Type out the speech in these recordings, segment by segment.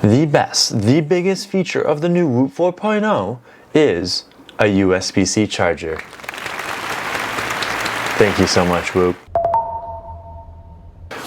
The best, the biggest feature of the new Whoop 4.0 is a USB-C charger. Thank you so much, Whoop.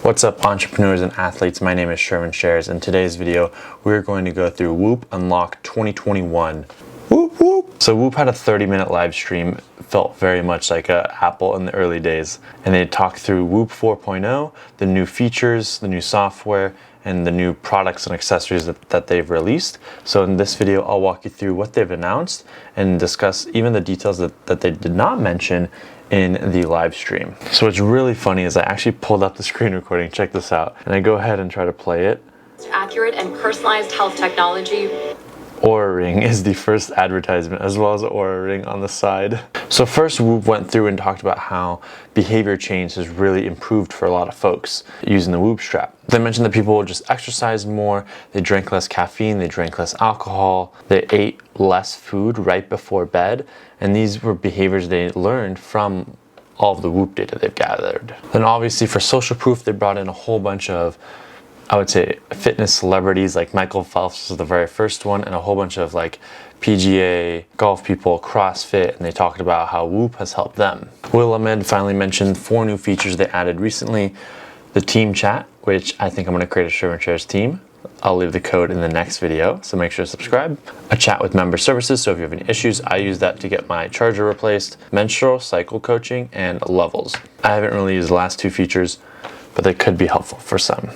What's up, entrepreneurs and athletes? My name is Shervin Shares. In today's video, we're going to go through Whoop Unlock 2021. Whoop, whoop. So Whoop had a 30-minute live stream. Felt very much like Apple in the early days. And they talked through Whoop 4.0, the new features, the new software, and the new products and accessories that they've released. So in this video, I'll walk you through what they've announced and discuss even the details that they did not mention in the live stream. So what's really funny is I actually pulled up the screen recording, check this out, and I go ahead and try to play it. Accurate and personalized health technology. Oura Ring is the first advertisement, as well as Oura Ring on the side. So first, Whoop went through and talked about how behavior change has really improved for a lot of folks using the Whoop strap. They mentioned that people just exercised more, they drank less caffeine, they drank less alcohol, they ate less food right before bed, and these were behaviors they learned from all of the Whoop data they've gathered. Then obviously for social proof, they brought in a whole bunch of, I would say, fitness celebrities, like Michael Phelps was the very first one, and a whole bunch of like PGA, golf people, CrossFit, and they talked about how Whoop has helped them. Will Ahmed finally mentioned 4 new features they added recently. The team chat, which I think I'm going to create a Shervin Shares team. I'll leave the code in the next video, so make sure to subscribe. A chat with member services, so if you have any issues, I use that to get my charger replaced. Menstrual cycle coaching, and levels. I haven't really used the last 2 features, but they could be helpful for some.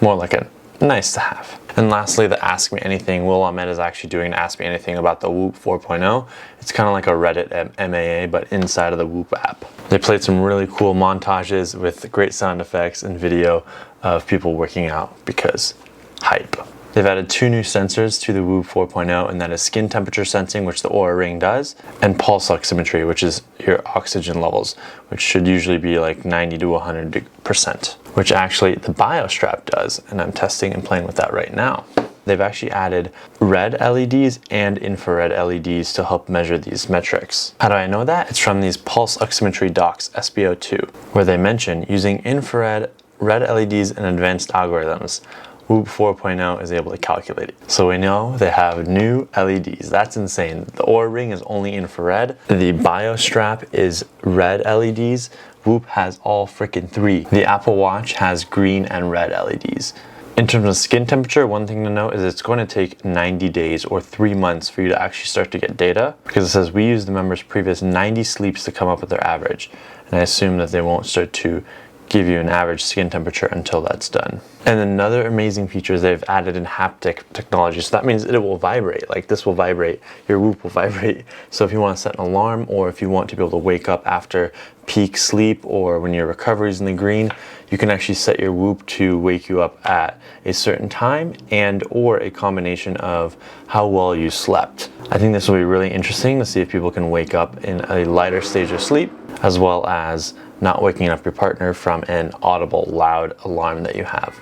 More like a nice to have. And lastly, the Ask Me Anything. Will Ahmed is actually doing an Ask Me Anything about the Whoop 4.0. It's kind of like a Reddit MAA, but inside of the Whoop app. They played some really cool montages with great sound effects and video of people working out because hype. They've added 2 new sensors to the Whoop 4.0, and that is skin temperature sensing, which the Oura Ring does, and pulse oximetry, which is your oxygen levels, which should usually be like 90 to 100%, which actually the BioStrap does, and I'm testing and playing with that right now. They've actually added red LEDs and infrared LEDs to help measure these metrics. How do I know that? It's from these pulse oximetry docs, SPO2, where they mention using infrared, red LEDs, and advanced algorithms, Whoop 4.0 is able to calculate it. So we know they have new LEDs. That's insane. The Oura Ring is only infrared. The BioStrap is red LEDs. Whoop has all freaking 3. The Apple Watch has green and red LEDs. In terms of skin temperature, one thing to note is it's going to take 90 days or 3 months for you to actually start to get data, because it says we use the members' previous 90 sleeps to come up with their average. And I assume that they won't start to give you an average skin temperature until that's done. And another amazing feature is they've added in haptic technology. So that means it will vibrate. Like this will vibrate, your Whoop will vibrate. So if you want to set an alarm, or if you want to be able to wake up after peak sleep, or when your recovery is in the green, you can actually set your Whoop to wake you up at a certain time, and or a combination of how well you slept. I think this will be really interesting to see if people can wake up in a lighter stage of sleep, as well as not waking up your partner from an audible, loud alarm that you have.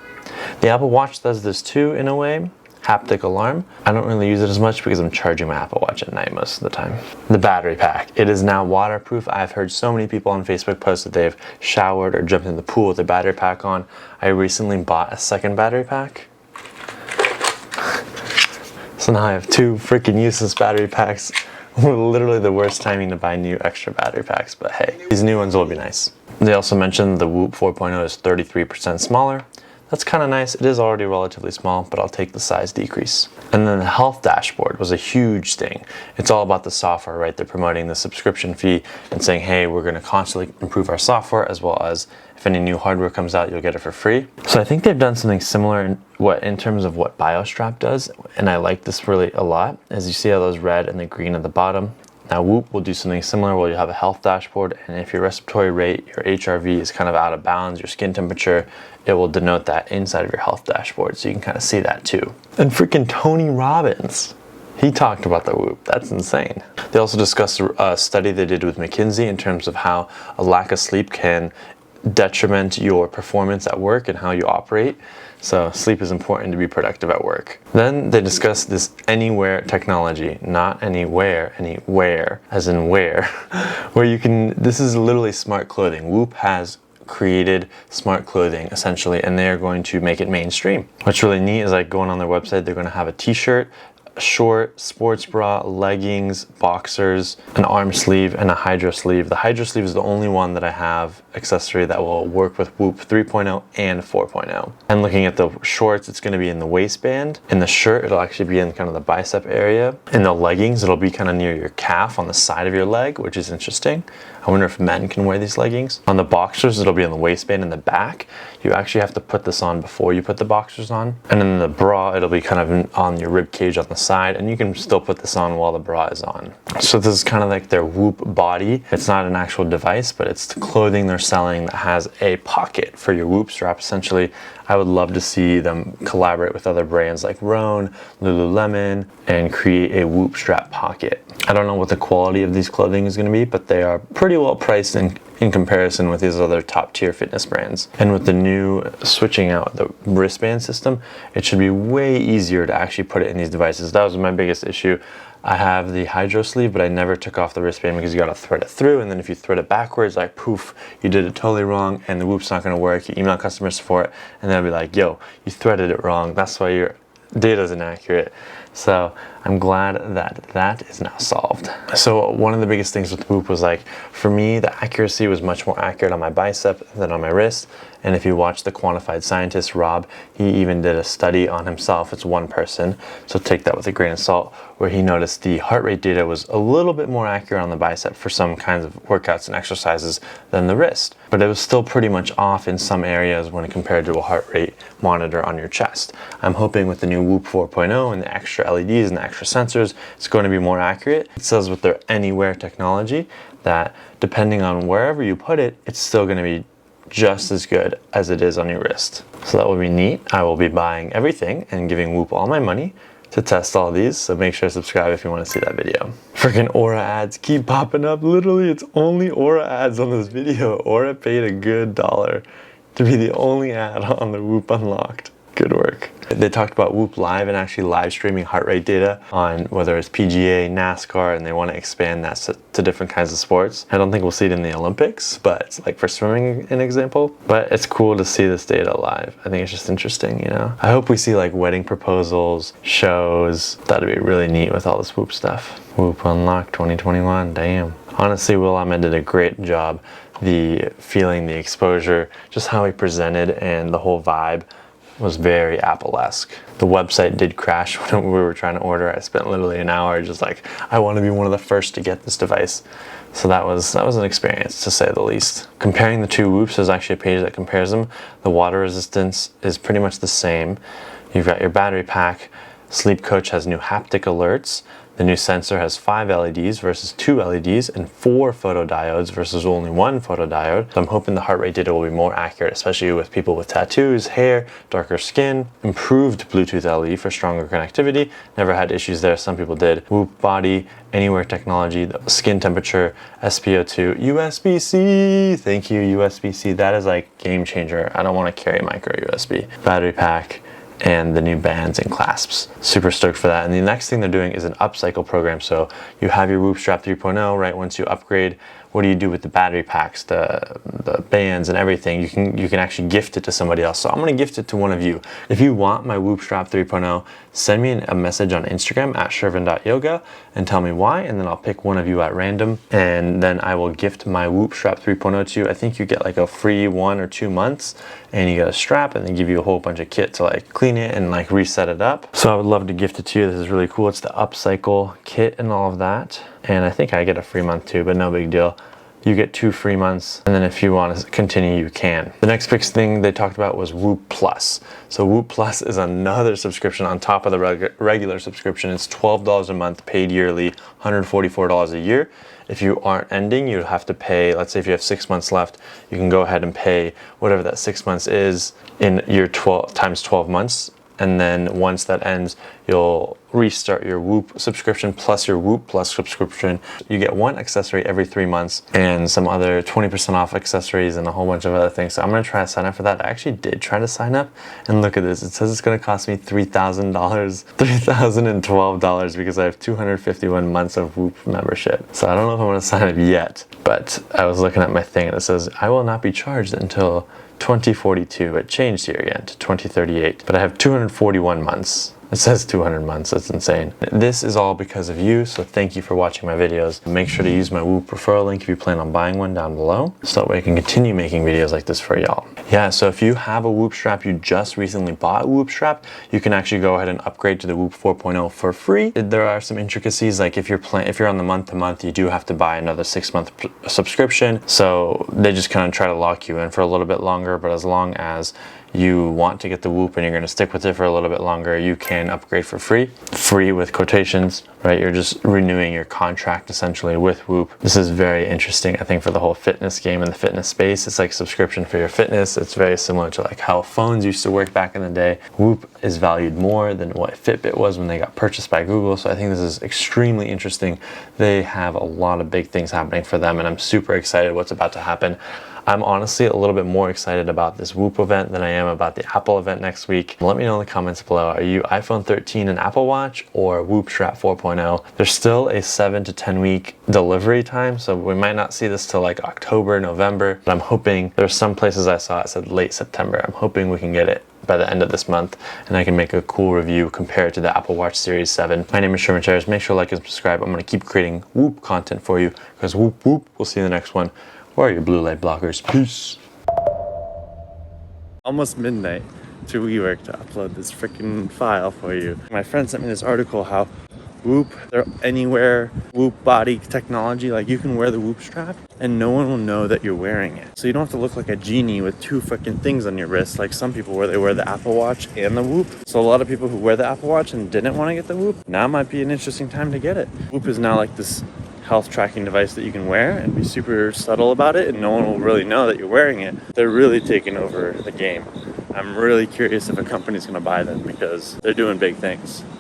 The Apple Watch does this too, in a way, haptic alarm. I don't really use it as much because I'm charging my Apple Watch at night most of the time. The battery pack. It is now waterproof. I've heard so many people on Facebook post that they've showered or jumped in the pool with a battery pack on. I recently bought a second battery pack. So now I have 2 freaking useless battery packs. Literally the worst timing to buy new extra battery packs, but hey, these new ones will be nice. They also mentioned the Whoop 4.0 is 33% smaller. That's kind of nice. It is already relatively small, but I'll take the size decrease. And then the health dashboard was a huge thing. It's all about the software, right? They're promoting the subscription fee and saying, hey, we're going to constantly improve our software, as well as if any new hardware comes out, you'll get it for free. So I think they've done something similar in terms of what BioStrap does, and I like this really a lot. As you see how those red and the green at the bottom. Now Whoop will do something similar where you have a health dashboard, and if your respiratory rate, your HRV is kind of out of bounds, your skin temperature, it will denote that inside of your health dashboard, so you can kind of see that too. And freaking Tony Robbins, he talked about the Whoop. That's insane. They also discussed a study they did with McKinsey in terms of how a lack of sleep can detriment your performance at work and how you operate. So sleep is important to be productive at work. Then they discussed this anywhere technology, not anywhere, anywhere, as in where, where you can, this is literally smart clothing. Whoop has created smart clothing essentially, and they are going to make it mainstream. What's really neat is like going on their website, they're going to have a t-shirt, a short, sports bra, leggings, boxers, an arm sleeve, and a hydro sleeve. The hydro sleeve is the only one that I have accessory that will work with Whoop 3.0 and 4.0. And looking at the shorts, it's going to be in the waistband. In the shirt, it'll actually be in kind of the bicep area. In the leggings, it'll be kind of near your calf on the side of your leg, which is interesting. I wonder if men can wear these leggings. On the boxers, it'll be on the waistband in the back. You actually have to put this on before you put the boxers on. And then the bra, it'll be kind of on your rib cage on the side, and you can still put this on while the bra is on. So this is kind of like their Whoop body. It's not an actual device, but it's the clothing they're selling that has a pocket for your Whoop strap. Essentially, I would love to see them collaborate with other brands like Rhone, Lululemon, and create a Whoop strap pocket. I don't know what the quality of these clothing is going to be, but they are pretty well priced in comparison with these other top tier fitness brands. And with the new switching out the wristband system, it should be way easier to actually put it in these devices. That was my biggest issue. I have the hydro sleeve, but I never took off the wristband because you got to thread it through, and then if you thread it backwards, like poof, you did it totally wrong, and the Whoop's not going to work. You email customer support, and they'll be like, yo, you threaded it wrong. That's why your data is inaccurate. So I'm glad that that is now solved. So one of the biggest things with Whoop was like, for me, the accuracy was much more accurate on my bicep than on my wrist. And if you watch the quantified scientist, Rob, he even did a study on himself. It's one person, so take that with a grain of salt, where he noticed the heart rate data was a little bit more accurate on the bicep for some kinds of workouts and exercises than the wrist. But it was still pretty much off in some areas when compared to a heart rate monitor on your chest. I'm hoping with the new Whoop 4.0 and the extra LEDs and the extra sensors, it's going to be more accurate. It says with their Anywhere technology that depending on wherever you put it, it's still going to be just as good as it is on your wrist. So that will be neat. I will be buying everything and giving Whoop all my money to test all these, so make sure to subscribe if you want to see that video. Freaking Aura ads keep popping up. Literally, it's only Aura ads on this video. Aura paid a good $1 to be the only ad on the Whoop Unlocked. Good work. They talked about Whoop Live and actually live streaming heart rate data on whether it's PGA, NASCAR, and they want to expand that to different kinds of sports. I don't think we'll see it in the Olympics, but it's like for swimming, an example. But it's cool to see this data live. I think it's just interesting, you know? I hope we see like wedding proposals, shows. That'd be really neat with all this Whoop stuff. Whoop Unlocked 2021, damn. Honestly, Will Ahmed did a great job. The feeling, the exposure, just how he presented and the whole vibe was very Apple-esque. The website did crash when we were trying to order. I spent literally an hour just like, I want to be one of the first to get this device. So that was an experience, to say the least. Comparing the two Whoops, there's actually a page that compares them. The water resistance is pretty much the same. You've got your battery pack. Sleep Coach has new haptic alerts. The new sensor has 5 LEDs versus 2 LEDs and 4 photodiodes versus only 1 photodiode. So I'm hoping the heart rate data will be more accurate, especially with people with tattoos, hair, darker skin. Improved Bluetooth LE for stronger connectivity. Never had issues there, some people did. Whoop body, Anywhere technology, the skin temperature, SpO2, USB-C. Thank you, USB-C. That is like game changer. I don't want to carry micro USB. Battery pack, and the new bands and clasps. Super stoked for that. And the next thing they're doing is an Upcycle program. So you have your Whoop Strap 3.0, right? Once you upgrade, what do you do with the battery packs, the bands and everything? You can actually gift it to somebody else. So I'm gonna gift it to one of you. If you want my Whoop Strap 3.0, send me a message on Instagram at shervin.yoga and tell me why, and then I'll pick one of you at random, and then I will gift my Whoop Strap 3.0 to you. I think you get like a free 1 or 2 months, and you get a strap, and they give you a whole bunch of kit to like clean it and like reset it up. So I would love to gift it to you. This is really cool. It's the Upcycle kit and all of that. And I think I get a free month too, but no big deal. You get 2 free months, and then if you want to continue, you can. The next big thing they talked about was Whoop Plus. So Whoop Plus is another subscription on top of the regular subscription. It's $12 a month, paid yearly, $144 a year. If you aren't ending, you have to pay, let's say if you have 6 months left, you can go ahead and pay whatever that 6 months is in your 12 times 12 months. And then once that ends, you'll restart your Whoop subscription plus your Whoop Plus subscription. You get one accessory every 3 months and some other 20% off accessories and a whole bunch of other things. So I'm gonna try to sign up for that. I actually did try to sign up, and look at this. It says it's gonna cost me $3,000, $3,012 because I have 251 months of Whoop membership. So I don't know if I'm gonna sign up yet, but I was looking at my thing and it says I will not be charged until 2042. It changed here again to 2038, but I have 241 months. It says 200 months, that's insane. This is all because of you, so thank you for watching my videos. Make sure to use my Whoop referral link if you plan on buying one down below, so that way I can continue making videos like this for y'all. Yeah, so if you have a Whoop strap, you just recently bought a Whoop strap, you can actually go ahead and upgrade to the Whoop 4.0 for free. There are some intricacies, like if you're on the month-to-month, you do have to buy another 6-month subscription, so they just kind of try to lock you in for a little bit longer, but as long as you want to get the Whoop and you're going to stick with it for a little bit longer, you can upgrade for free. Free with quotations, right? You're just renewing your contract essentially with Whoop. This is very interesting, I think, for the whole fitness game and the fitness space. It's like subscription for your fitness. It's very similar to like how phones used to work back in the day. Whoop is valued more than what Fitbit was when they got purchased by Google. So I think this is extremely interesting. They have a lot of big things happening for them, and I'm super excited what's about to happen. I'm honestly a little bit more excited about this Whoop event than I am about the Apple event next week. Let me know in the comments below. Are you iPhone 13 and Apple Watch or Whoop Strap 4.0? There's still a 7 to 10 week delivery time, so we might not see this till like October, November, but I'm hoping, there's some places I saw it said late September. I'm hoping we can get it by the end of this month, and I can make a cool review compared to the Apple Watch Series 7. My name is Shervin. Make sure to like and subscribe. I'm gonna keep creating Whoop content for you, because Whoop Whoop. We'll see you in the next one. Or your blue light blockers. Peace. Almost midnight to WeWork to upload this freaking file for you. My friend sent me this article how Whoop, they're anywhere Whoop body technology, like you can wear the Whoop strap and no one will know that you're wearing it. So you don't have to look like a genie with 2 freaking things on your wrist like some people where they wear the Apple Watch and the Whoop. So a lot of people who wear the Apple Watch and didn't want to get the Whoop, now might be an interesting time to get it. Whoop is now like this health tracking device that you can wear and be super subtle about it, and no one will really know that you're wearing it. They're really taking over the game. I'm really curious if a company's going to buy them because they're doing big things.